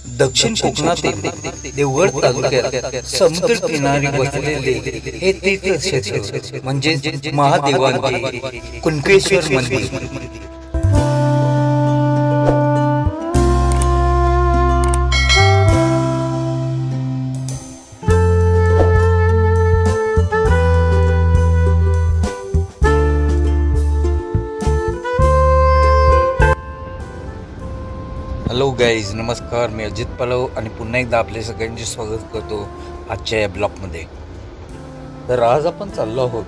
दक्षिण कोकणातील देवगड तालुक्यात समुद्र किनारी वसलेले हे तीर्थक्षेत्र म्हणजे महादेवांचे कुणकेश्वर मंदिर। हॅलो गाईज, नमस्कार। मी अजित पलव आणि पुन्हा एकदा आपले सगळ्यांचे स्वागत करतो आजच्या या ब्लॉगमध्ये। तर आज आपण चाललो आहोत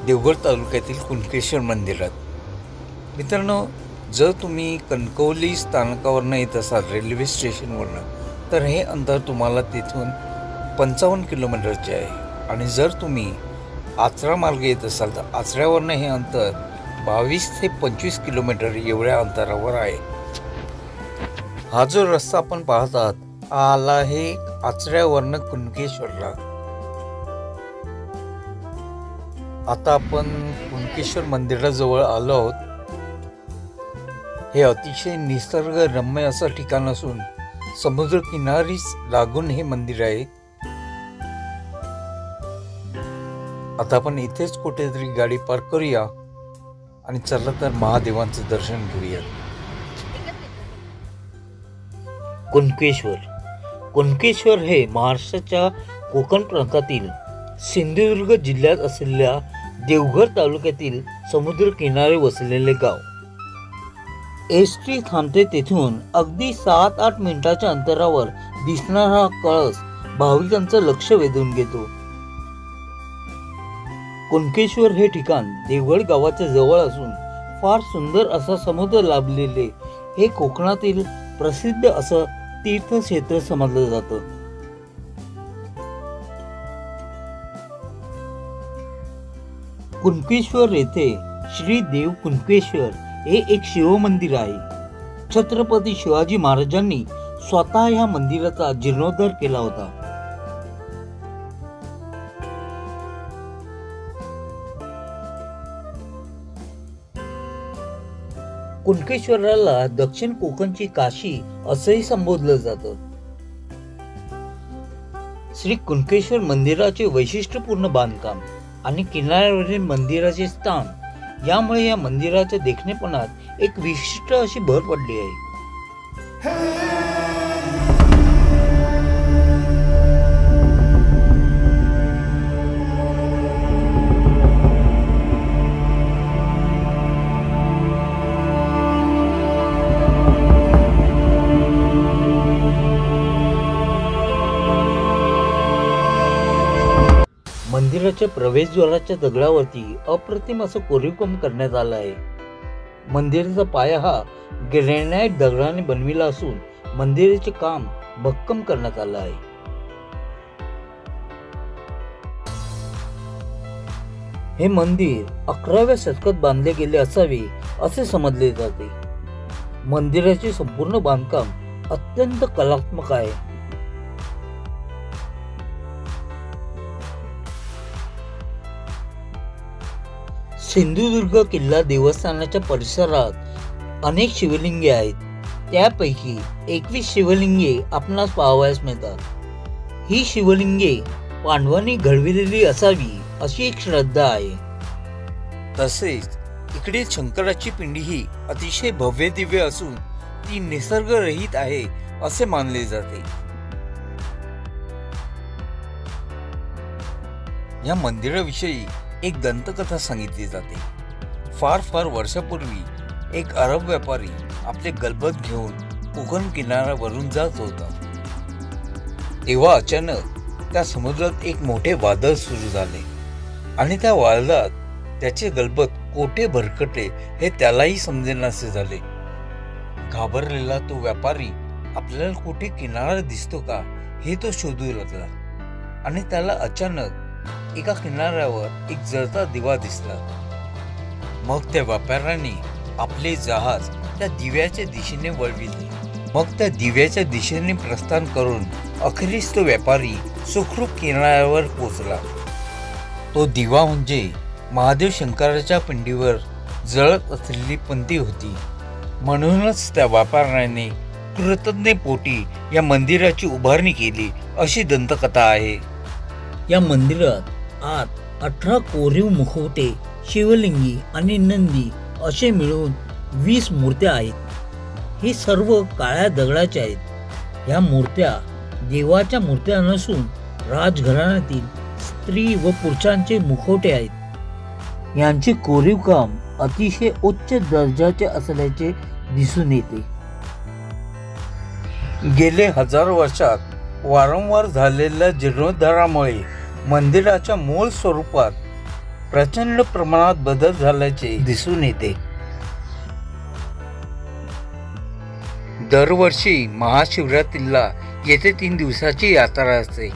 देवगड तालुक्यातील कुणकेश्वर मंदिरात। मित्रांनो, जर तुम्ही कणकवली स्थानकावरनं येत असाल रेल्वे स्टेशनवरनं तर हे अंतर तुम्हाला तिथून 55 किलोमीटरचे आहे आणि जर तुम्ही आचरा मार्गे येत असाल तर आचऱ्यावरनं हे अंतर 22 ते 25 किलोमीटर एवढ्या अंतरावर आहे। हा जो रस्ता आपण पाहत आहात आला आहे आचऱ्यावरनं कुणकेश्वरला। आता आपण कुणकेश्वर मंदिराजवळ आलो आहोत। हे अतिशय निसर्गरम्य असं ठिकाण असून समुद्र किनारीच लागून हे मंदिर आहे। आता आपण इथेच कुठेतरी गाडी पार्क करूया आणि चला तर महादेवांचं दर्शन घेऊया। कुणकेश्वर हे महाराष्ट्राच्या कोकण प्रांतातील सिंधुदुर्ग जिल्ह्यात असलेल्या देवगड तालुक्यातील समुद्र किनारे वसलेले गाव। एसटी थांबते तेथून अगदी 7-8 मिनिटाच्या अंतरावर दिसणारा कळस भाविकांचं लक्ष वेधून घेतो। कुणकेश्वर हे ठिकाण देवगड गावाच्या जवळ असून फार सुंदर असा समुद्र लाभलेले हे कोकणातील प्रसिद्ध असं तीर्थक्षेत्र समजलं जातं। कुणकेश्वर येथे श्री देव कुणकेश्वर हे एक शिवमंदिर आहे। छत्रपती शिवाजी महाराजांनी स्वतः या मंदिराचा जीर्णोद्धार केला होता। कुणकेश्वराला दक्षिण कोकणची काशी असंही संबोधलं जातं। श्री कुणकेश्वर मंदिराचे वैशिष्ट्यपूर्ण बांधकाम आणि किनाऱ्यावरील मंदिराचे स्थान यामुळे या मंदिराच्या देखणेपणात एक विशिष्ट अशी भर पडली आहे। मंदिराच्या प्रवेशद्वाराच्या दगडावरती अप्रतिम असं कोरीवकाम करण्यात आलं आहे। मंदिराचा पाया हा ग्रॅनाइट दगडाने बनविला असून मंदिराचे काम भक्कम करण्यात आलं आहे। हे मंदिर 11व्या शतकात बांधले गेले असावे असे समजले जाते। मंदिराचे संपूर्ण बांधकाम अत्यंत कलात्मक आहे। सिंधुदुर्ग किल्ला देवस्थानाच्या परिसरात अनेक शिवलिंगे आहेत। त्यापैकी 21 शिवलिंगे आपणास पाहावयास मिळतात। ही शिवलिंगे पांडवांनी घडविलेली असावी अशी एक श्रद्धा आहे। तसेच इकडे शंकराची पिंडी ही अतिशय भव्य दिव्य असून ती निसर्गरहित आहे असे मानले जाते। या मंदिराविषयी एक दंतकथा सांगितली जाते। फार वर्षापूर्वी एक अरब व्यापारी आपले गलबत घेऊन कोकण किनाऱ्यावरून जात होता। तेव्हा अचानक त्या समुद्रात एक मोठे वादळ सुरू झाले आणि त्या वादळात त्याचे गलबत कोठे भरकटले हे त्यालाही समजेनासे झाले। घाबरलेला तो व्यापारी आपल्याला कुठे किनारा दिसतो का हे तो शोधू लागला आणि त्याला अचानक एका किनाऱ्यावर एक जळता दिवा दिसला। मग त्या व्यापाऱ्याने आपले जहाज त्या दिव्याच्या दिशेने वळविले। मग त्या दिव्याच्या दिशेने प्रस्थान करून अखेरीस तो व्यापारी सुखरूप किनाऱ्यावर पोहोचला। तो दिवा म्हणजे महादेव शंकराच्या पिंडीवर जळत असलेली पंती होती। म्हणूनच त्या व्यापाऱ्याने कृतज्ञतेपोटी या मंदिराची उभारणी केली अशी दंतकथा आहे. या मंदिरात आत 18 कोरीव मुखवटे, शिवलिंगी आणि नंदी असे मिळून 20 मूर्त्या आहेत. हे सर्व काळ्या दगडाच्या आहेत. या मूर्त्या देवाच्या मूर्त्या नसून राजघराण्यातील स्त्री व पुरुषांचे मुखवटे आहेत. यांचे कोरीव काम अतिशय उच्च दर्जाचे असल्याचे दिसून येते. गेले हजारो वर्षात वारंवार झालेल्या जीर्णोद्धारामुळे मंदिराच्या मूळ स्वरूपात प्रचंड प्रमाणात बदल झाल्याचे दिसून येते. दरवर्षी महाशिवरात्रीला येथे 3 दिवसाची यात्रा असते.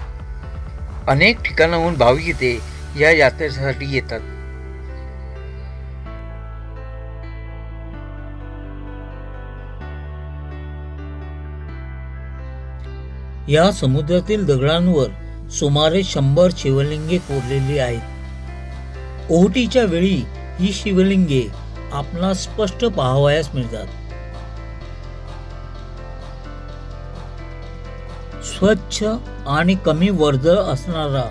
अनेक ठिकाणाहून भाविक इथे या यात्रेसाठी येतात. या समुद्रातील दगडांवर सुमारे 100 शिवलिंगे कोरलेली आहेत. ओहोटीच्या वेळी ही शिवलिंगे आपणास स्पष्ट पाहावयास मिळतात. स्वच्छ आणि कमी वर्दळ असणारा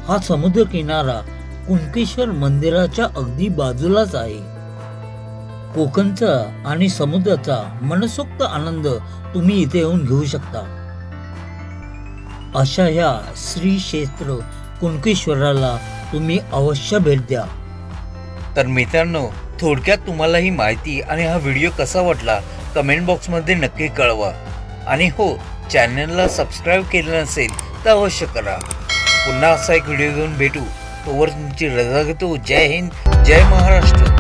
हा समुद्र किनारा कुणकेश्वर मंदिराच्या अगदी बाजूलाच आहे. कोकणचा आणि समुद्राचा मनसोक्त आनंद तुम्ही इथे येऊन घेऊ शकता. अशा ह्या श्री क्षेत्र कुणकेश्वराला तुम्ही अवश्य भेट द्या. तर मित्रांनो, थोडक्यात तुम्हाला ही माहिती आणि हा व्हिडिओ कसा वाटला कमेंट बॉक्समध्ये नक्की कळवा. आणि हो, चॅनलला सबस्क्राईब केलं नसेल तर अवश्य करा. पुन्हा असा एक व्हिडिओ घेऊन भेटू. तोवर तुमची रजा घेतो. जय हिंद, जय महाराष्ट्र.